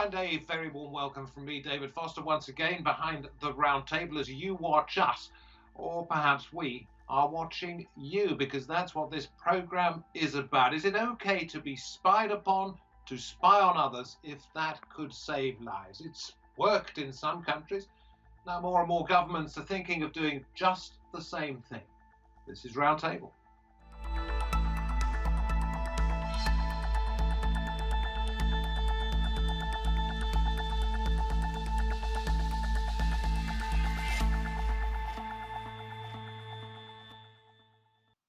and a very warm welcome from me, David Foster, once again behind the Roundtable as you watch us, or perhaps we are watching you, because that's what this program is about. Is it okay to be spied upon, to spy on others, if that could save lives? It's worked in some countries. Now more and more governments are thinking of doing just the same thing. This is Roundtable.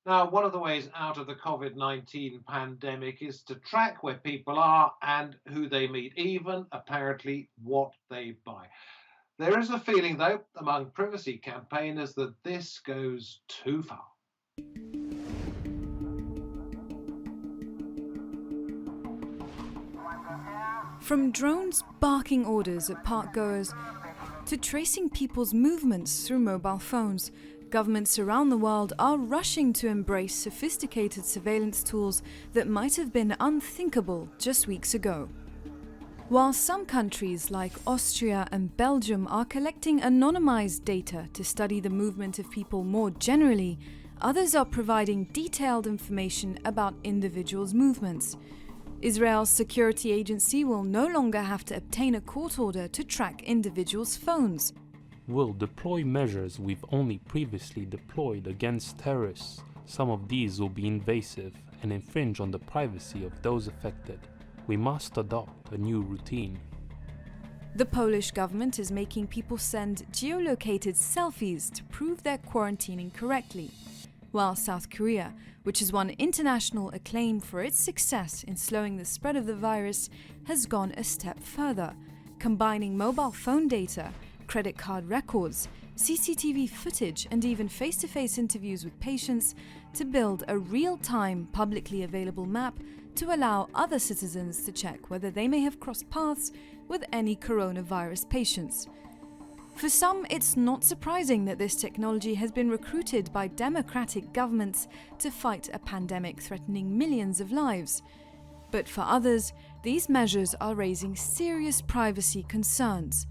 Now, one of the ways out of the COVID-19 pandemic is to track where people are and who they meet, even apparently what they buy. There is a feeling, though, among privacy campaigners that this goes too far. From drones barking orders at parkgoers to tracing people's movements through mobile phones, governments around the world are rushing to embrace sophisticated surveillance tools that might have been unthinkable just weeks ago. While some countries like Austria and Belgium are collecting anonymized data to study the movement of people more generally, others are providing detailed information about individuals' movements. Israel's security agency will no longer have to obtain a court order to track individuals' phones. Will deploy measures we've only previously deployed against terrorists. Some of these will be invasive and infringe on the privacy of those affected. We must adopt a new routine. The Polish government is making people send geolocated selfies to prove they're quarantining correctly, while South Korea, which has won international acclaim for its success in slowing the spread of the virus, has gone a step further, combining mobile phone data, credit card records, CCTV footage, and even face-to-face interviews with patients to build a real-time, publicly available map to allow other citizens to check whether they may have crossed paths with any coronavirus patients. For some, it's not surprising that this technology has been recruited by democratic governments to fight a pandemic threatening millions of lives. But for others, these measures are raising serious privacy concerns.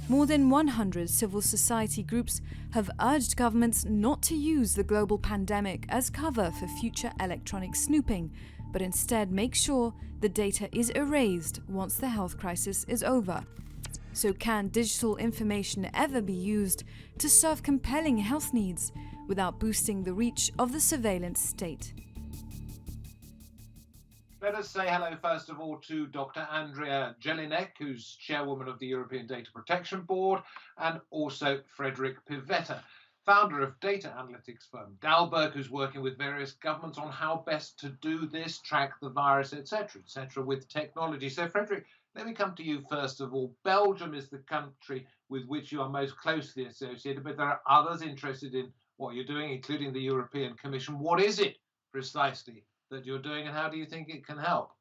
More than 100 civil society groups have urged governments not to use the global pandemic as cover for future electronic snooping, but instead make sure the data is erased once the health crisis is over. So can digital information ever be used to serve compelling health needs without boosting the reach of the surveillance state? Let us say hello, first of all, to Dr. Andrea Jelinek, who's Chairwoman of the European Data Protection Board, and also Frederic Pivetta, founder of data analytics firm Dalberg, who's working with various governments on how best to do this, track the virus, etc., with technology. So, Frederic, let me come to you first of all. Belgium is the country with which you are most closely associated, but there are others interested in what you're doing, including the European Commission. What is it precisely that you're doing, and how do you think it can help?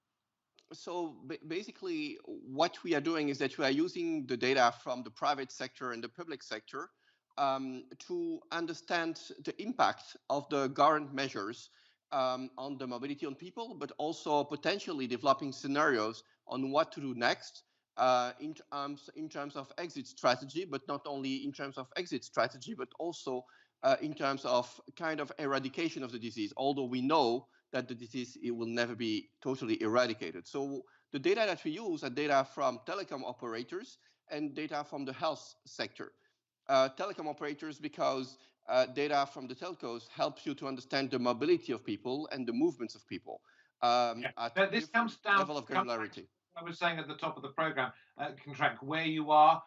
So basically, what we are doing is that we are using the data from the private sector and the public sector to understand the impact of the government measures on the mobility on people, but also potentially developing scenarios on what to do next in terms of exit strategy, but not only in terms of exit strategy, but also in terms of kind of eradication of the disease, although we know that the disease it will never be totally eradicated. So the data that we use are data from telecom operators and data from the health sector. Telecom operators because data from the telcos helps you to understand the mobility of people and the movements of people at This comes down level of granularity. I was saying at the top of the program, can track where you are,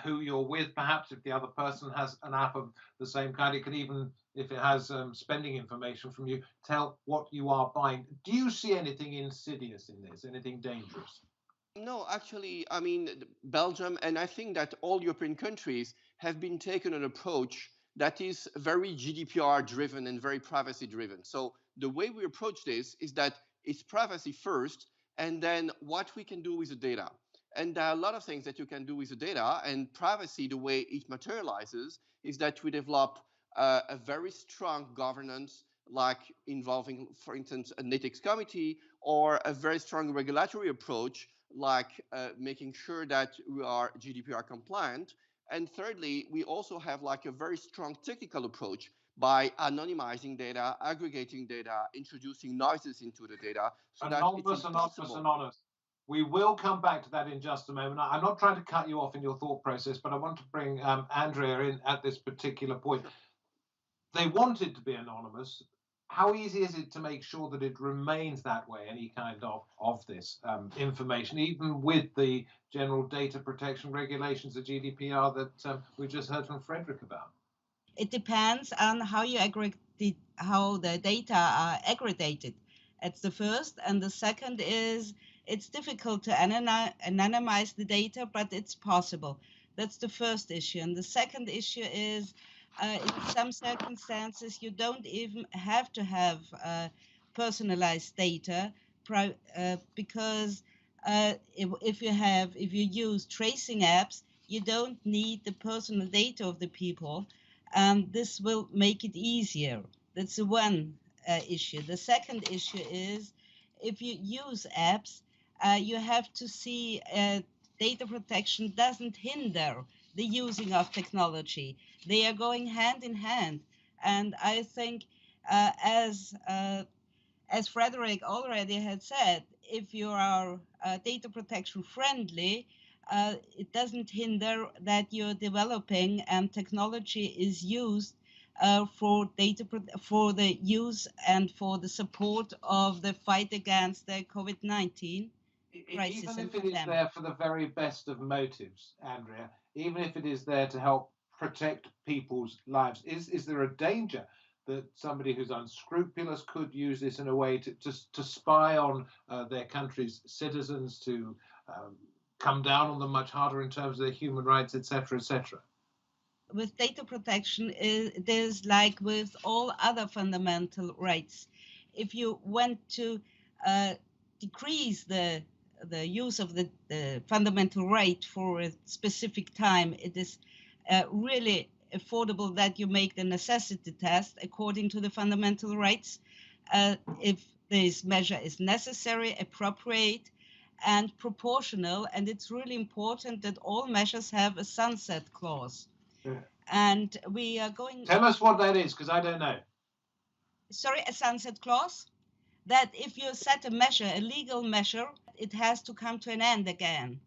who you're with, perhaps if the other person has an app of the same kind. It can even, if it has spending information from you, tell what you are buying. Do you see anything insidious in this, anything dangerous? No, actually, I mean, Belgium, and I think that all European countries have been taken an approach that is very GDPR driven and very privacy driven. So the way we approach this is that it's privacy first, and then what we can do with the data. And there are a lot of things that you can do with the data, and privacy, the way it materializes, is that we develop a very strong governance, like involving, for instance, an ethics committee, or a very strong regulatory approach like making sure that we are GDPR compliant. And thirdly, we also have like a very strong technical approach by anonymizing data, aggregating data, introducing noises into the data so that it's impossible. Anonymous. We will come back to that in just a moment. I'm not trying to cut you off in your thought process, but I want to bring Andrea in at this particular point. They want it to be anonymous. How easy is it to make sure that it remains that way, any kind of this information, even with the general data protection regulations, the GDPR that we just heard from Frederic about? It depends on how you how the data are aggregated. That's the first. And the second is it's difficult to anonymize the data, but it's possible. That's the first issue. And the second issue is in some circumstances, you don't even have to have personalized data because if you use tracing apps, you don't need the personal data of the people. And this will make it easier. That's the one issue. The second issue is if you use apps, you have to see data protection doesn't hinder the using of technology. They are going hand in hand. And I think as Frederic already had said, if you are data protection friendly, it doesn't hinder that you're developing and technology is used for the use and for the support of the fight against the COVID-19 crisis. Even if it is there for the very best of motives, Andrea, even if it is there to help protect people's lives, is there a danger that somebody who's unscrupulous could use this in a way to spy on their country's citizens, to come down on them much harder in terms of their human rights, etc., etc.? With data protection, it is like with all other fundamental rights. If you want to decrease the use of the fundamental right for a specific time, it is really affordable that you make the necessity test according to the fundamental rights. If this measure is necessary, appropriate, and proportional, and it's really important that all measures have a sunset clause. Yeah. And we are going... Tell us what that is, because I don't know. Sorry, a sunset clause? That if you set a measure, a legal measure, it has to come to an end again.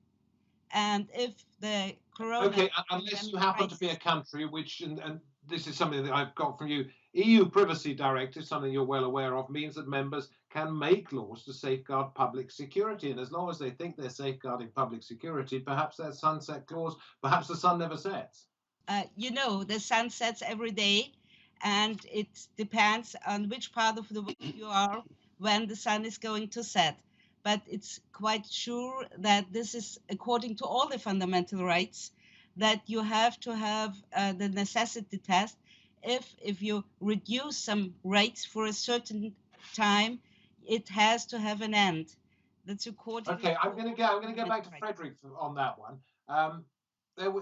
And if the corona... Okay, unless you happen to be a country which, and this is something that I've got from you, EU Privacy Directive, something you're well aware of, means that members can make laws to safeguard public security. And as long as they think they're safeguarding public security, perhaps that sunset clause, perhaps the sun never sets. You know, the sun sets every day, and it depends on which part of the world you are when the sun is going to set. But it's quite sure that this is according to all the fundamental rights, that you have to have the necessity test. If you reduce some rights for a certain time, it has to have an end. That's according. Okay, I'm going to go back to Frederic on that one.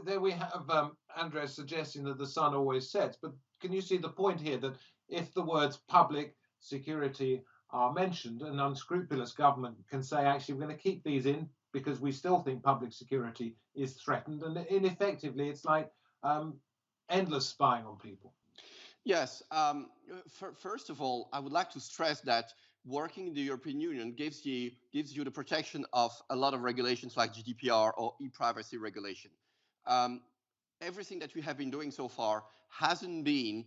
There we have Andrea suggesting that the sun always sets, but can you see the point here that if the words public security are mentioned, an unscrupulous government can say, actually, we're going to keep these in because we still think public security is threatened, and ineffectively, it's like endless spying on people. Yes. First of all, I would like to stress that working in the European Union gives you the protection of a lot of regulations like GDPR or e-privacy regulation. Everything that we have been doing so far hasn't been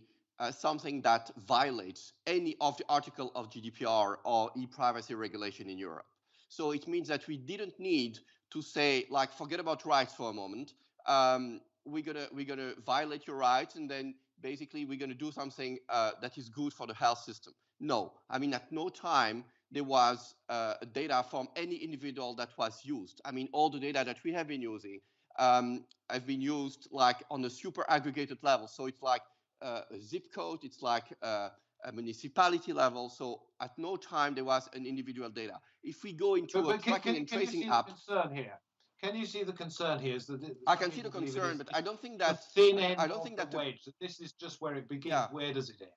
something that violates any of the article of GDPR or e-privacy regulation in Europe. So it means that we didn't need to say, like, forget about rights for a moment. We're gonna violate your rights, and then basically we're gonna do something that is good for the health system. No, I mean, at no time there was data from any individual that was used. I mean, all the data that we have been using have been used like on a super aggregated level. So it's like a zip code, it's like a municipality level. So at no time there was an individual data. If we go into a tracking and tracing app, can you see the concern here? Is that I can see the concern, but I don't think that wedge. This is just where it begins. Yeah. Where does it end?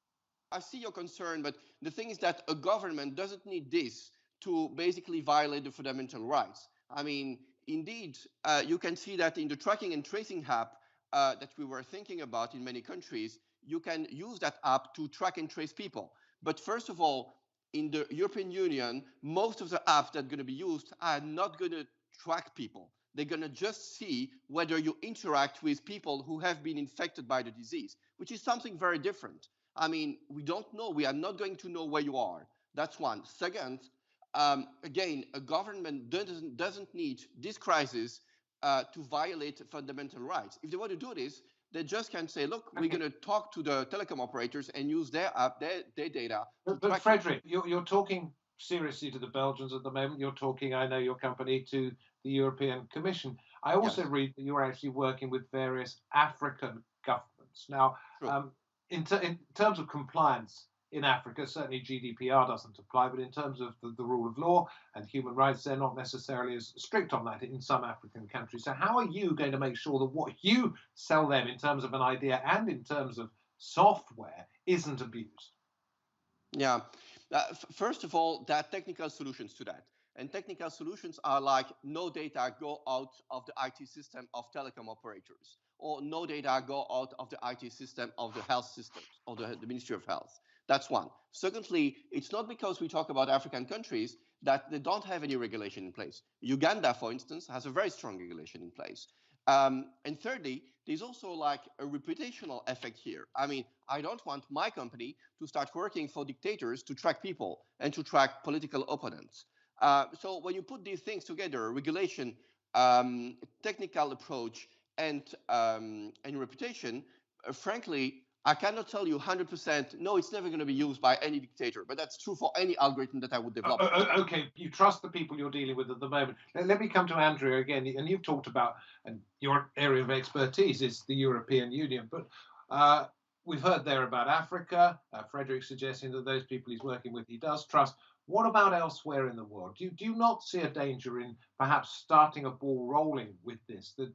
I see your concern, but the thing is that a government doesn't need this to basically violate the fundamental rights. I mean, indeed, you can see that in the tracking and tracing app that we were thinking about in many countries, you can use that app to track and trace people. But first of all, in the European Union, most of the apps that are going to be used are not going to track people. They're going to just see whether you interact with people who have been infected by the disease, which is something very different. I mean, we don't know. We are not going to know where you are. That's one. Second, again, a government doesn't need this crisis to violate fundamental rights. If they want to do this, they just can say, look, we're going to talk to the telecom operators and use their app, their data. But Frederic, you're talking seriously to the Belgians at the moment. You're talking, I know your company, to the European Commission. I also read that you're actually working with various African governments. Now, in terms of compliance in Africa, certainly GDPR doesn't apply, but in terms of the rule of law and human rights, they're not necessarily as strict on that in some African countries. So how are you going to make sure that what you sell them in terms of an idea and in terms of software isn't abused? Yeah. First of all, there are technical solutions to that. And technical solutions are like no data go out of the IT system of telecom operators, or no data go out of the IT system of the health systems, or the Ministry of Health. That's one. Secondly, it's not because we talk about African countries that they don't have any regulation in place. Uganda, for instance, has a very strong regulation in place. And thirdly, there's also like a reputational effect here. I mean, I don't want my company to start working for dictators to track people and to track political opponents. So when you put these things together, regulation, technical approach, and reputation, frankly, I cannot tell you 100%, no, it's never going to be used by any dictator, but that's true for any algorithm that I would develop. Okay, you trust the people you're dealing with at the moment. Let me come to Andrea again, and you've talked about, and your area of expertise is the European Union, but we've heard there about Africa. Frederic suggesting that those people he's working with, he does trust. What about elsewhere in the world? Do you not see a danger in perhaps starting a ball rolling with this that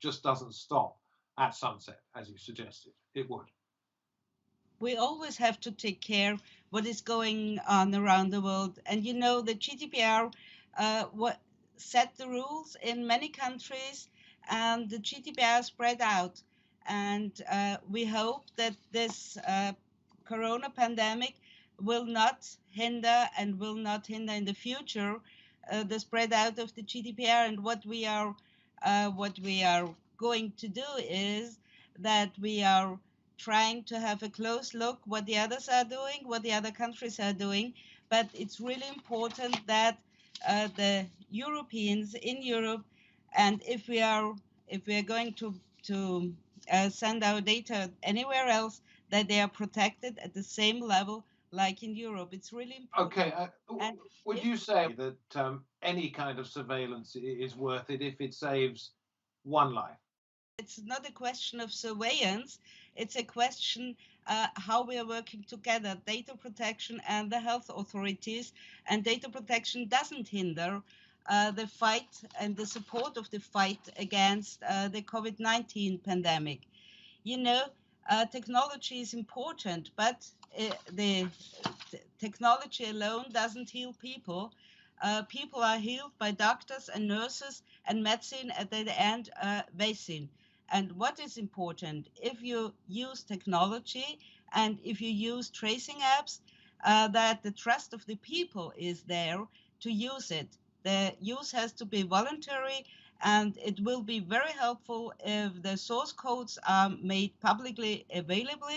just doesn't stop at sunset, as you suggested? It would. We always have to take care what is going on around the world. And you know, the GDPR set the rules in many countries, and the GDPR spread out. And we hope that this corona pandemic will not hinder and will not hinder in the future the spread out of the GDPR. And what we are going to do is that we are trying to have a close look what the others are doing, what the other countries are doing. But it's really important that the Europeans in Europe, and if we are going to send our data anywhere else, that they are protected at the same level like in Europe. It's really important. Okay. Would you say that any kind of surveillance is worth it if it saves one life? It's not a question of surveillance. It's a question how we are working together, data protection and the health authorities. And data protection doesn't hinder the fight and the support of the fight against the COVID-19 pandemic. You know, technology is important, but the technology alone doesn't heal people. People are healed by doctors and nurses, and medicine at the end, vaccine. And what is important, if you use technology and if you use tracing apps, that the trust of the people is there to use it. The use has to be voluntary, and it will be very helpful if the source codes are made publicly available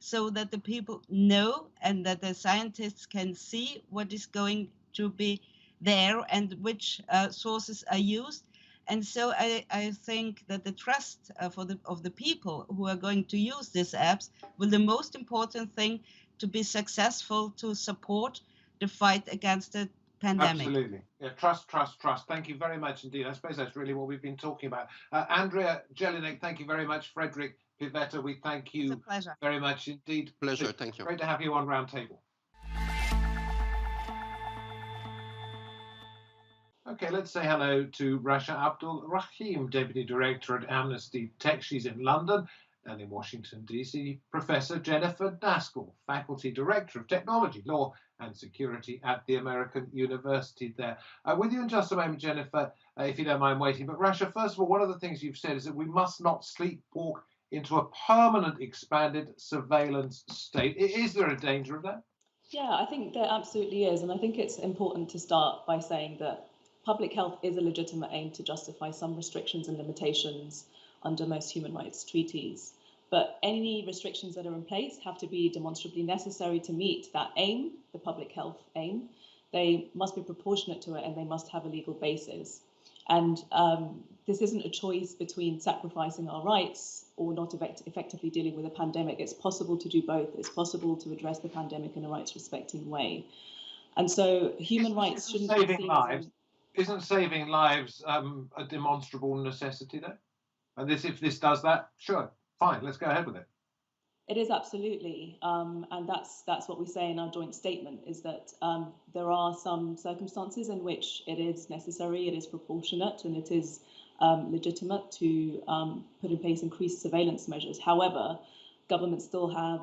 so that the people know and that the scientists can see what is going to be there and which sources are used. And so I think that the trust of the people who are going to use these apps will the most important thing to be successful to support the fight against the pandemic. Absolutely. Yeah, trust. Thank you very much indeed. I suppose that's really what we've been talking about. Andrea Jelinek, thank you very much. Frederic Pivetta, we thank you very much indeed. Pleasure, thank you. Great to have you on Roundtable. Okay, let's say hello to Rasha Abdul, Rahim, Deputy Director at Amnesty Tech. She's in London. And in Washington, D.C., Professor Jennifer Daskal, Faculty Director of Technology, Law and Security at the American University there. With you in just a moment, Jennifer, if you don't mind waiting. But Rasha, first of all, one of the things you've said is that we must not sleepwalk into a permanent expanded surveillance state. Is there a danger of that? Yeah, I think there absolutely is. And I think it's important to start by saying that public health is a legitimate aim to justify some restrictions and limitations under most human rights treaties. But any restrictions that are in place have to be demonstrably necessary to meet that aim, the public health aim. They must be proportionate to it and they must have a legal basis. And this isn't a choice between sacrificing our rights or not effectively dealing with a pandemic. It's possible to do both. It's possible to address the pandemic in a rights-respecting way. And so human rights shouldn't be seen as Isn't saving lives a demonstrable necessity, though? And if this does that, sure, fine, let's go ahead with it. It is absolutely, and that's what we say in our joint statement, is that there are some circumstances in which it is necessary, it is proportionate, and it is legitimate to put in place increased surveillance measures. However, governments still have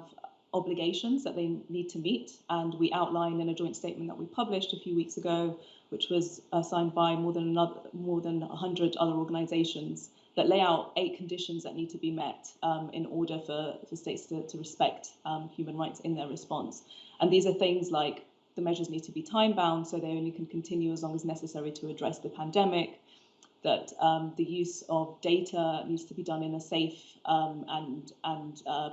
obligations that they need to meet, and we outline in a joint statement that we published a few weeks ago, which was signed by more than 100 other organizations, that lay out 8 conditions that need to be met in order for states to respect human rights in their response. And these are things like the measures need to be time-bound, so they only can continue as long as necessary to address the pandemic, that the use of data needs to be done in a safe and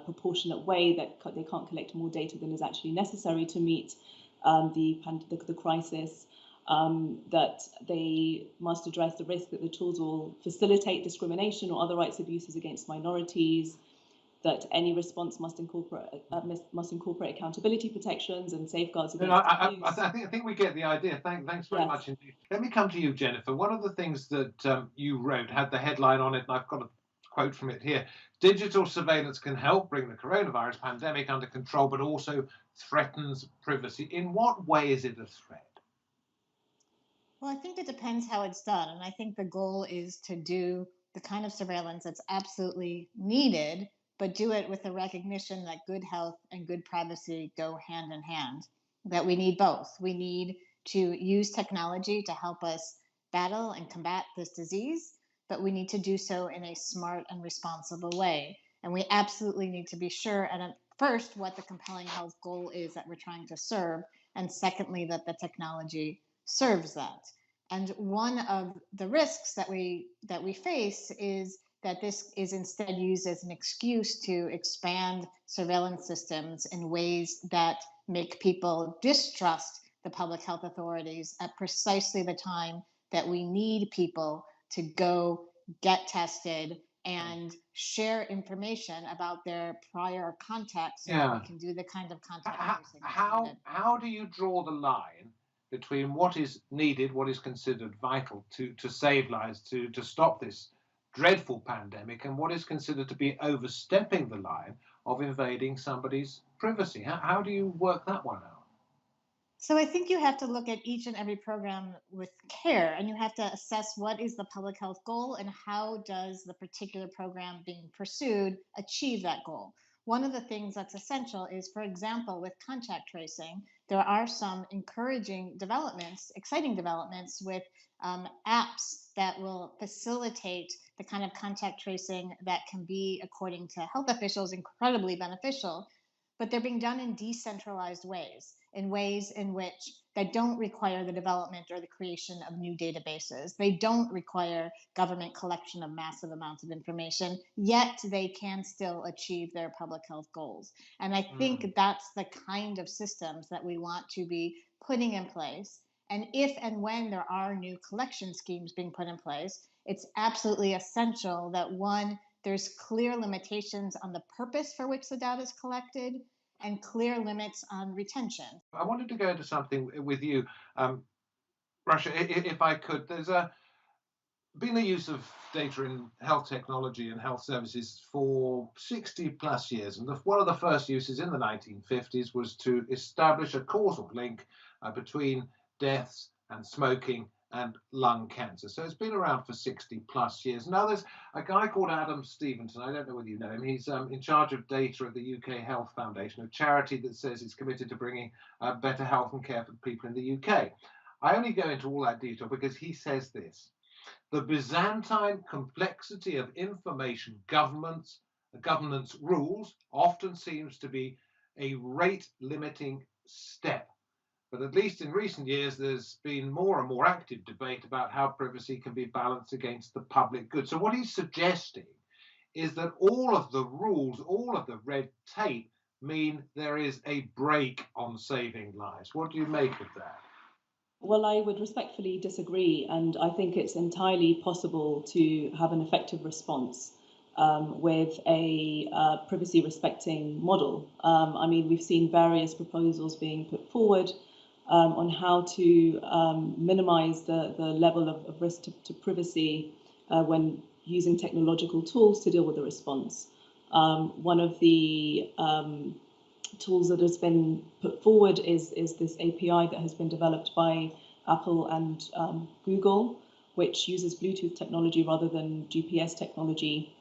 proportionate way, that they can't collect more data than is actually necessary to meet the crisis, that they must address the risk that the tools will facilitate discrimination or other rights abuses against minorities, that any response must incorporate accountability protections and safeguards against abuse. I think we get the idea. Thanks very much indeed. Let me come to you, Jennifer. One of the things that you wrote had the headline on it, and I've got a quote from it here: "Digital surveillance can help bring the coronavirus pandemic under control, but also threatens privacy." In what way is it a threat? Well, I think it depends how it's done. And I think the goal is to do the kind of surveillance that's absolutely needed, but do it with the recognition that good health and good privacy go hand in hand, that we need both. We need to use technology to help us battle and combat this disease, but we need to do so in a smart and responsible way. And we absolutely need to be sure, and first, what the compelling health goal is that we're trying to serve, and secondly, that the technology serves that. And one of the risks that we face is that this is instead used as an excuse to expand surveillance systems in ways that make people distrust the public health authorities at precisely the time that we need people to go get tested and share information about their prior contacts so that we can do the kind of contact tracing. How do you draw the line between what is needed, what is considered vital to save lives, to stop this dreadful pandemic, and what is considered to be overstepping the line of invading somebody's privacy? How do you work that one out? So I think you have to look at each and every program with care, and you have to assess what is the public health goal and how does the particular program being pursued achieve that goal. One of the things that's essential is, for example, with contact tracing, there are some encouraging developments, exciting developments with apps that will facilitate the kind of contact tracing that can be, according to health officials, incredibly beneficial, but they're being done in decentralized ways, in ways in which they don't require the development or the creation of new databases. They don't require government collection of massive amounts of information, yet they can still achieve their public health goals. And I think that's the kind of systems that we want to be putting in place. And if and when there are new collection schemes being put in place, it's absolutely essential that, one, there's clear limitations on the purpose for which the data is collected and clear limits on retention. I wanted to go into something with you, Rasha, if I could. There's been the use of data in health technology and health services for 60 plus years. And one of the first uses in the 1950s was to establish a causal link between deaths and smoking and lung cancer. So it's been around for 60 plus years. Now there's a guy called Adam Stevenson. I don't know whether you know him. He's in charge of data at the UK Health Foundation, a charity that says it's committed to bringing better health and care for people in the UK. I only go into all that detail because he says this: the Byzantine complexity of information governance rules often seems to be a rate limiting step. But at least in recent years, there's been more and more active debate about how privacy can be balanced against the public good. So what he's suggesting is that all of the rules, all of the red tape mean there is a brake on saving lives. What do you make of that? Well, I would respectfully disagree, and I think it's entirely possible to have an effective response with a privacy-respecting model. I mean, we've seen various proposals being put forward on how to minimize the level of risk to privacy when using technological tools to deal with the response. One of the tools that has been put forward is this API that has been developed by Apple and Google, which uses Bluetooth technology rather than GPS technology,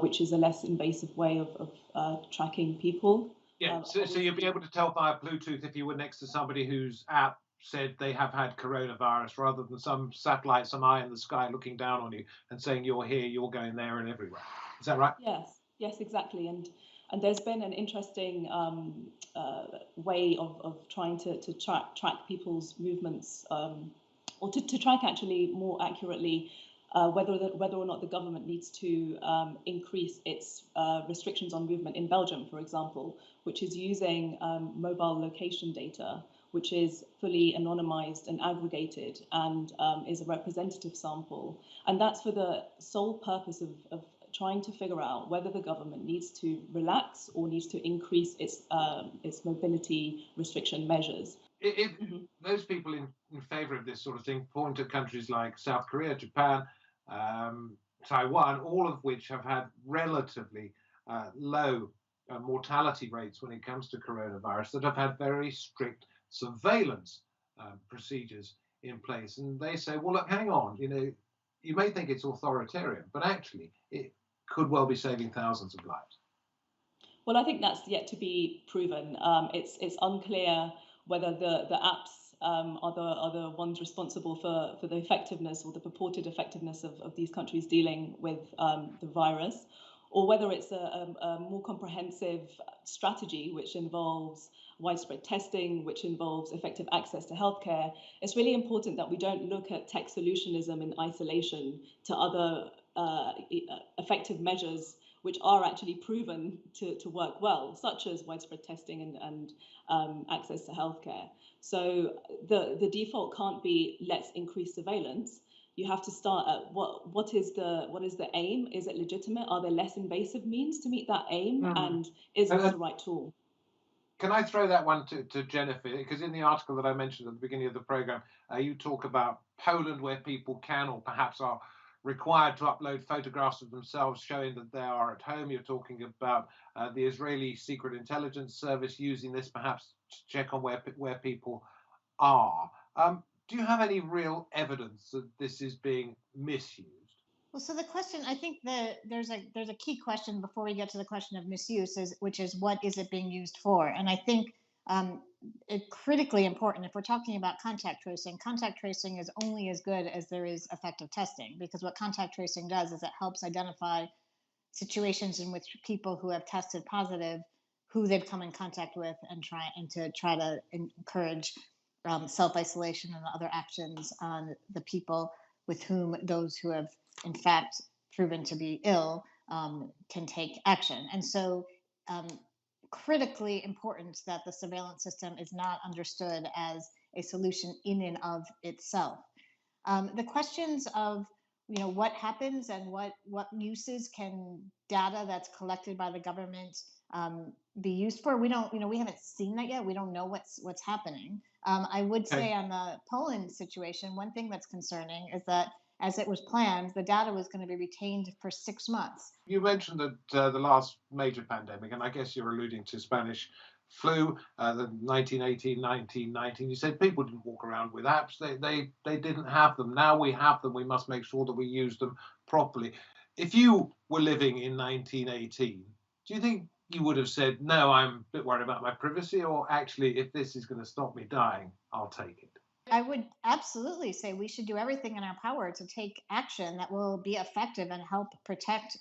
which is a less invasive way of tracking people. Yeah, so you'll be able to tell via Bluetooth if you were next to somebody whose app said they have had coronavirus, rather than some satellite, some eye in the sky looking down on you and saying you're here, you're going there and everywhere. Is that right? Yes, exactly. And there's been an interesting way of trying to track people's movements, or to track actually more accurately whether or not the government needs to increase its restrictions on movement in Belgium, for example, which is using mobile location data, which is fully anonymized and aggregated and is a representative sample. And that's for the sole purpose of trying to figure out whether the government needs to relax or needs to increase its mobility restriction measures. If those people in favor of this sort of thing point to countries like South Korea, Japan, Taiwan, all of which have had relatively low mortality rates when it comes to coronavirus, that have had very strict surveillance procedures in place. And they say, well, look, hang on, you may think it's authoritarian, but actually it could well be saving thousands of lives. Well, I think that's yet to be proven. It's unclear whether the apps are the ones responsible for the effectiveness or the purported effectiveness of these countries dealing with the virus, or whether it's a more comprehensive strategy which involves widespread testing, which involves effective access to healthcare. It's really important that we don't look at tech solutionism in isolation to other effective measures which are actually proven to work well, such as widespread testing and access to healthcare. So the default can't be let's increase surveillance. You have to start at what is the aim? Is it legitimate? Are there less invasive means to meet that aim? And is this the right tool? Can I throw that one to Jennifer? Because in the article that I mentioned at the beginning of the program, you talk about Poland, where people can or perhaps are required to upload photographs of themselves showing that they are at home. You're talking about the Israeli Secret Intelligence Service using this perhaps to check on where people are. Do you have any real evidence that this is being misused? Well, so the question, I think there's a key question before we get to the question of misuse, which is what is it being used for? And I think it's critically important if we're talking about contact tracing is only as good as there is effective testing, because what contact tracing does is it helps identify situations in which people who have tested positive, who they've come in contact with, and try to encourage self-isolation and other actions on the people with whom those who have in fact proven to be ill can take action. And so critically important that the surveillance system is not understood as a solution in and of itself. The questions of what happens and what uses can data that's collected by the government be used for, we haven't seen that yet. We don't know what's happening. I would say on the Poland situation, one thing that's concerning is that as it was planned, the data was going to be retained for 6 months. You mentioned that the last major pandemic, and I guess you're alluding to Spanish flu, the 1918, 1919, you said people didn't walk around with apps. They didn't have them. Now we have them. We must make sure that we use them properly. If you were living in 1918, do you think you would have said, no, I'm a bit worried about my privacy, or actually, if this is going to stop me dying, I'll take it? I would absolutely say we should do everything in our power to take action that will be effective and help protect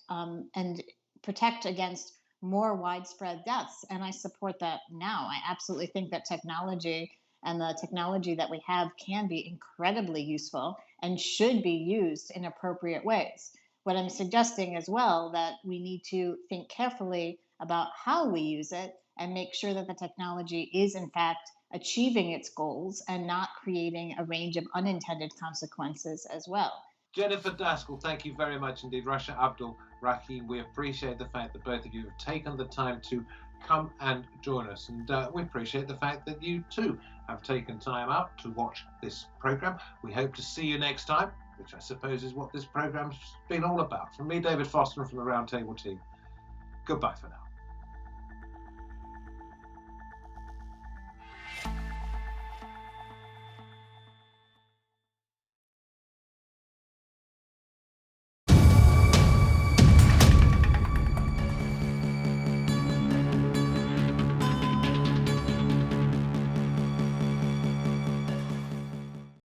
against more widespread deaths. And I support that now. I absolutely think that technology and the technology that we have can be incredibly useful and should be used in appropriate ways. What I'm suggesting as well, that we need to think carefully about how we use it and make sure that the technology is in fact achieving its goals and not creating a range of unintended consequences as well. Jennifer, Daskal, thank you very much indeed. Rasha, Abdul, Rahim, we appreciate the fact that both of you have taken the time to come and join us, and we appreciate the fact that you too have taken time out to watch this program. We hope to see you next time, which I suppose is what this program's been all about. From me, David Foster, and from the Roundtable team, goodbye for now.